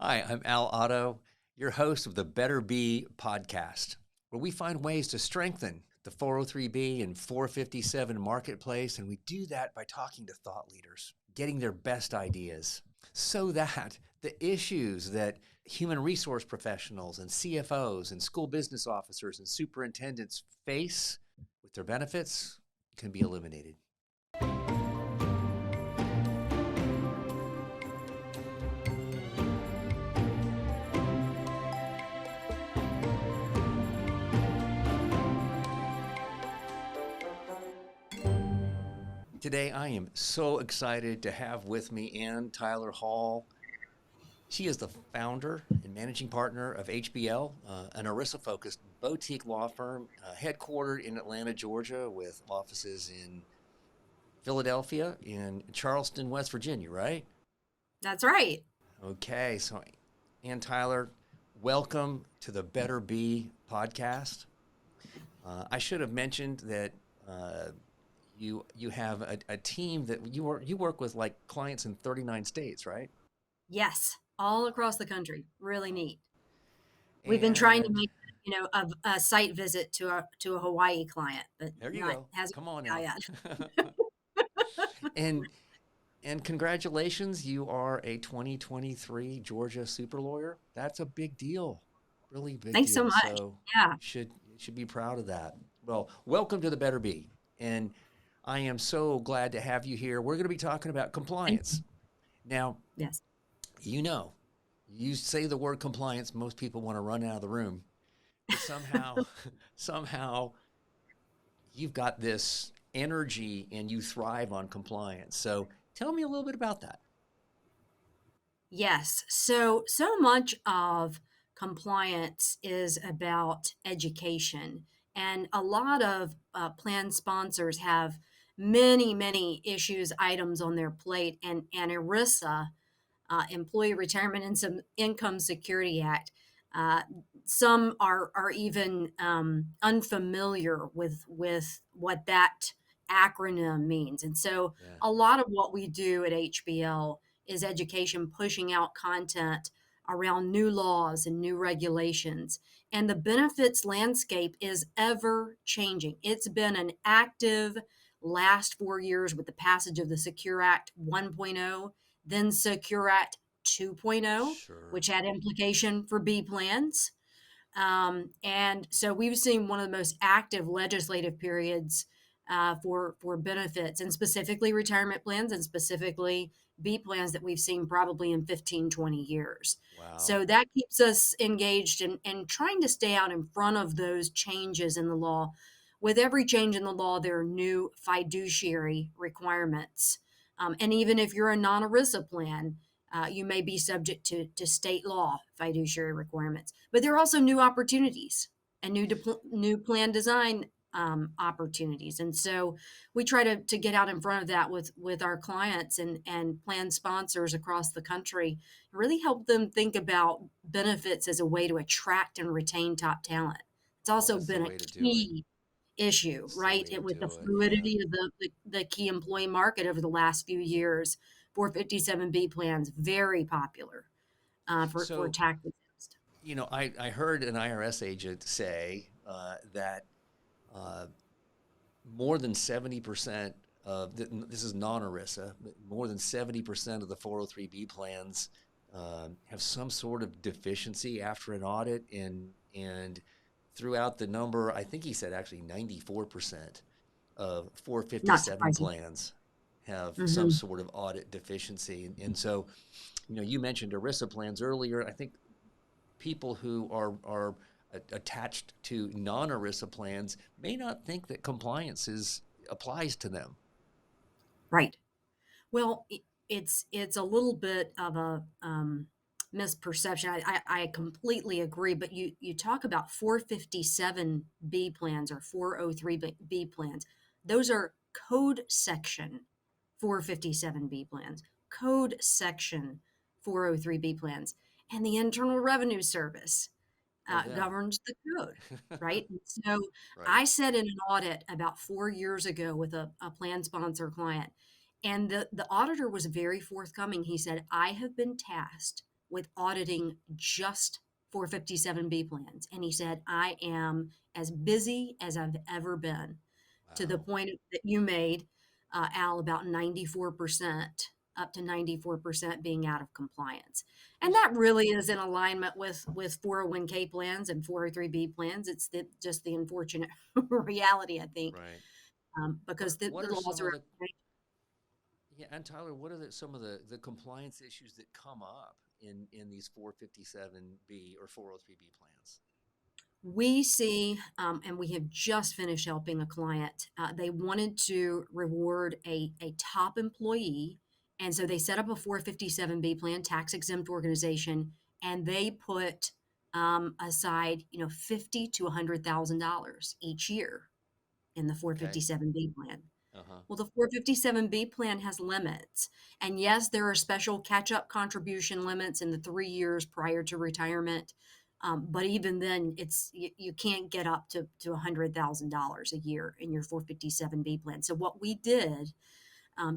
Hi, I'm Al Otto, your host of the Better Be podcast, where we find ways to strengthen the 403B and 457 marketplace. And we do that by talking to thought leaders, getting their best ideas, so that the issues that human resource professionals and CFOs and school business officers and superintendents face with their benefits can be eliminated. Today, I am so excited to have with me Ann Tyler Hall. She is the founder and managing partner of HBL, an ERISA-focused boutique law firm headquartered in Atlanta, Georgia, with offices in Philadelphia and Charleston, West Virginia, right? That's right. Okay, so Ann Tyler, welcome to the Better Be podcast. I should have mentioned that you have a team that you work with like clients in 39 states, right? Yes, all across the country. Really neat. We've been trying to And make, a site visit to a Hawaii client, but there you not go. hasn't Come on worked now. out yet. and and congratulations, you are a 2023 Georgia super lawyer. That's a big deal. Really big Thanks so deal. much. So Yeah. you should be proud of that. Well, welcome to the Better Be. And I am so glad to have you here. We're going to be talking about Thank compliance. you. Now, Yes. you know, you say the word compliance, most people want to run out of the room. But somehow you've got this energy and you thrive on compliance. So tell me a little bit about that. Yes. So much of compliance is about education, and a lot of plan sponsors have many issues, items on their plate, and ERISA, Employee Retirement and some Income Security Act. Uh, some are even unfamiliar with what that acronym means, and so Yeah. a lot of what we do at HBL is education, pushing out content around new laws and new regulations. And the benefits landscape is ever changing. It's been an active last 4 years with the passage of the Secure Act 1.0, then Secure Act 2.0, Sure. which had implication for B plans. And so we've seen one of the most active legislative periods for benefits, and specifically retirement plans, and specifically B plans, that we've seen probably in 15, 20 years. Wow. So that keeps us engaged and trying to stay out in front of those changes in the law. With every change in the law, there are new fiduciary requirements. And even if you're a non ERISA plan, you may be subject to state law fiduciary requirements. But there are also new opportunities and new plan design opportunities. And so we try to get out in front of that with our clients and plan sponsors across the country, and really help them think about benefits as a way to attract and retain top talent. It's Oh, also that's the been a way to do it. key issue, That's the right? way to With the do it. Yeah. fluidity of the key employee market over the last few years, 457B plans, very popular for So, tax exempt. I heard an IRS agent say that uh, more than 70% this is non ERISA, but more than 70% of the 403B plans have some sort of deficiency after an audit. And throughout the number, I think he said actually 94% of Not 457 surprising. plans have some Hmm. sort of audit deficiency. And so, you mentioned ERISA plans earlier. I think people who are attached to non-ERISA plans may not think that compliance applies to them. Right. Well, it's a little bit of a misperception. I completely agree. But you talk about 457B plans or 403B plans. Those are code section 457B plans, code section 403B plans, and the Internal Revenue Service Know them. governs the code, right? And so Right. I said in an audit about 4 years ago with a plan sponsor client, and the auditor was very forthcoming. He said, I have been tasked with auditing just 457B plans. And he said, I am as busy as I've ever been, to the Wow. point that you made, Al, about 94%, up to 94% being out of compliance. And Well, that really is in alignment with 401k plans and 403B plans. It's just the unfortunate reality, I think, right. because What the are laws some of are. the Yeah, and Tyler, what are some of the compliance issues that come up in these 457B or 403B plans? We see, and we have just finished helping a client. They wanted to reward a top employee, and so they set up a 457B plan, tax exempt organization, and they put aside, $50 to $100,000 each year in the Okay. 457B plan. Uh-huh. Well, the 457B plan has limits. And yes, there are special catch up contribution limits in the 3 years prior to retirement. But even then, you can't get up to $100,000 a year in your 457B plan. So, what we did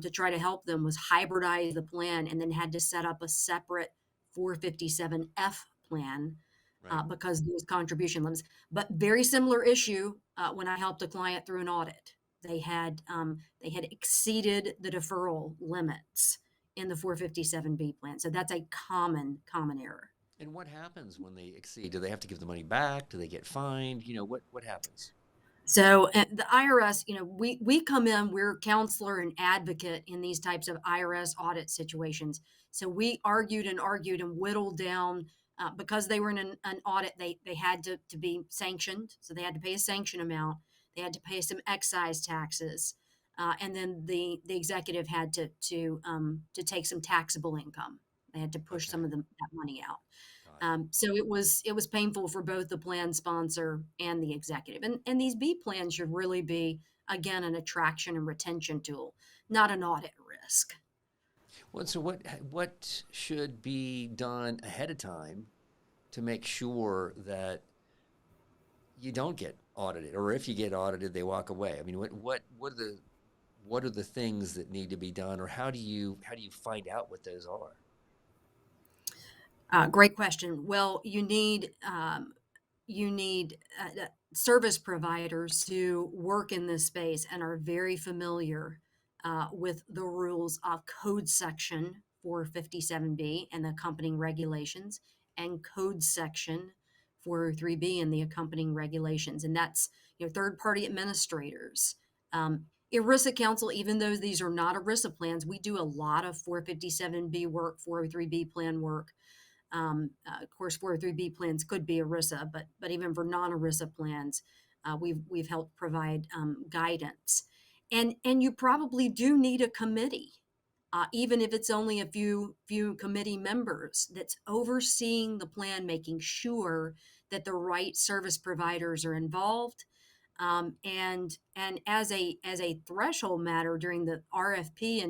to try to help them was hybridize the plan and then had to set up a separate 457F plan Right. because those contribution limits. But very similar issue when I helped a client through an audit. They had exceeded the deferral limits in the 457B plan. So that's a common error. And what happens when they exceed? Do they have to give the money back? Do they get fined? What happens? So the IRS, we come in, we're counselor and advocate in these types of IRS audit situations. So we argued and whittled down because they were in an audit, they had to be sanctioned. So they had to pay a sanction amount. They had to pay some excise taxes. And then the executive had to take some taxable income. They had to push some Okay. of that money out. Got it. So it was painful for both the plan sponsor and the executive. And these B plans should really be, again, an attraction and retention tool, not an audit risk. Well, so what should be done ahead of time to make sure that you don't get audited, or if you get audited, they walk away? I mean, what are the things that need to be done, or how do you find out what those are? Great question. Well, you need service providers who work in this space and are very familiar with the rules of code section 457B and the accompanying regulations, and code section 403B and the accompanying regulations. And that's third party administrators. ERISA counsel, even though these are not ERISA plans, we do a lot of 457B work, 403B plan work. Of course, 403B plans could be ERISA, but even for non-ERISA plans, we've helped provide guidance. And you probably do need a committee, even if it's only a few committee members that's overseeing the plan, making sure that the right service providers are involved. And as a threshold matter during the RFP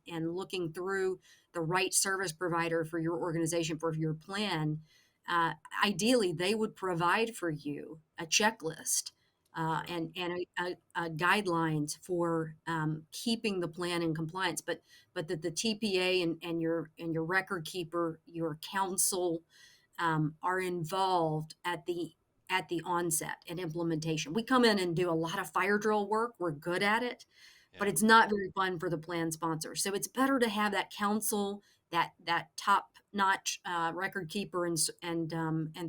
and looking through the right service provider for your organization for your plan, uh, ideally they would provide for you a checklist Sure. and guidelines for keeping the plan in compliance, but that the TPA and your record keeper, your counsel, are involved at the onset and implementation. We come in and do a lot of fire drill work. We're good at it, but Yeah. it's not very fun for the plan sponsor. So it's better to have that counsel, that top notch record keeper and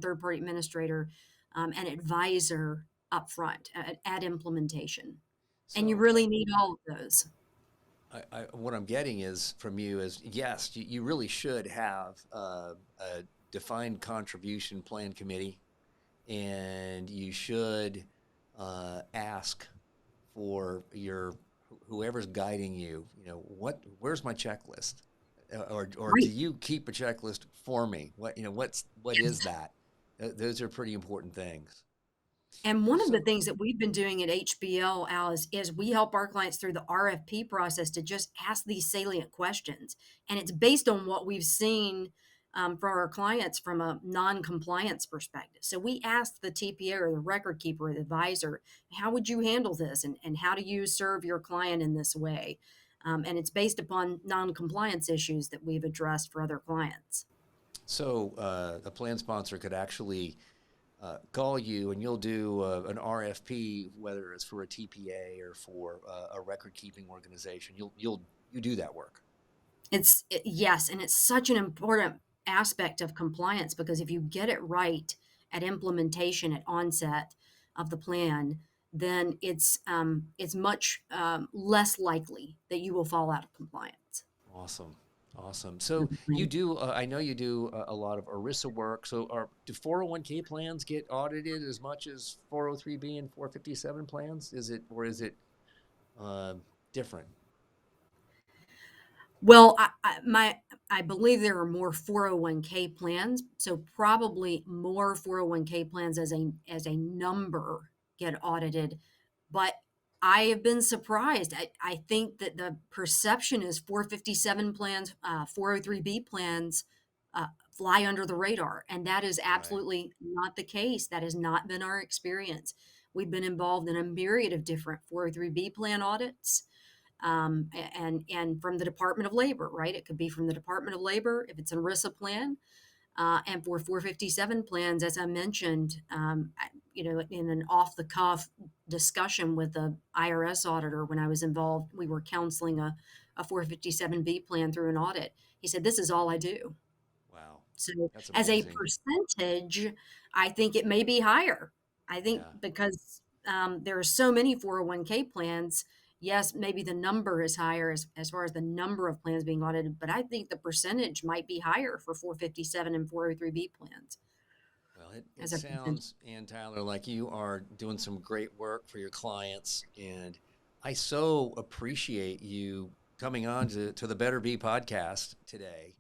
third party administrator and advisor up front at implementation. And you So really need all of those. what I'm getting is from you is yes, you really should have a defined contribution plan committee, and you should ask for whoever's guiding you. Where's my checklist, or do Right. you keep a checklist for me? What is that? Those are pretty important things. And one of the So things that we've been doing at HBL, Al, is we help our clients through the RFP process to just ask these salient questions. And it's based on what we've seen for our clients from a non-compliance perspective. So we asked the TPA or the record keeper or the advisor, how would you handle this? And how do you serve your client in this way? And it's based upon non-compliance issues that we've addressed for other clients. So a plan sponsor could actually call you, and you'll do an RFP, whether it's for a TPA or for a record-keeping organization. You do that work. Yes, and it's such an important aspect of compliance because if you get it right at implementation, at onset of the plan, then it's much less likely that you will fall out of compliance. Awesome. Awesome. So with the you plan. do, I know you do a lot of ERISA work. So do 401k plans get audited as much as 403b and 457 plans? Is it uh, different? Well, I believe there are more 401k plans, so probably more 401k plans as a number get audited. But I have been surprised. I think that the perception is 457 plans, 403b plans fly under the radar, and that is Right. absolutely not the case. That has not been our experience. We've been involved in a myriad of different 403b plan audits, and from the Department of Labor, right? It could be from the Department of Labor if it's an ERISA plan, and for 457 plans, as I mentioned, in an off the cuff discussion with the IRS auditor when I was involved, we were counseling a 457B plan through an audit. He said, "This is all I do." Wow. So, That's as a amazing. percentage, I think it may be higher. I think Yeah. because there are so many 401k plans, yes, maybe the number is higher as far as the number of plans being audited, but I think the percentage might be higher for 457 and 403b plans Well, it as a percentage. sounds, Ann Tyler, like you are doing some great work for your clients. And I so appreciate you coming on to the Better Be podcast today.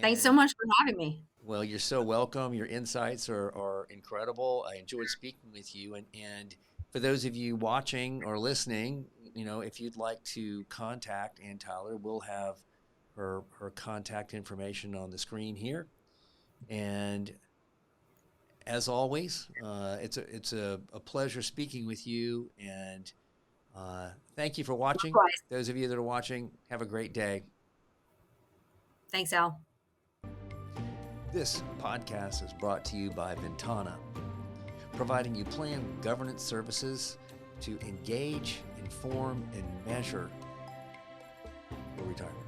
Thanks so And much for having me. well, you're so welcome. Your insights are incredible. I enjoyed speaking with you. And for those of you watching or listening, if you'd like to contact Ann Tyler, we'll have her contact information on the screen here. And as always, it's a pleasure speaking with you. And thank you for watching. Likewise. Those of you that are watching, have a great day. Thanks, Al. This podcast is brought to you by Ventana, providing you plan governance services to engage, inform, and measure your retirement.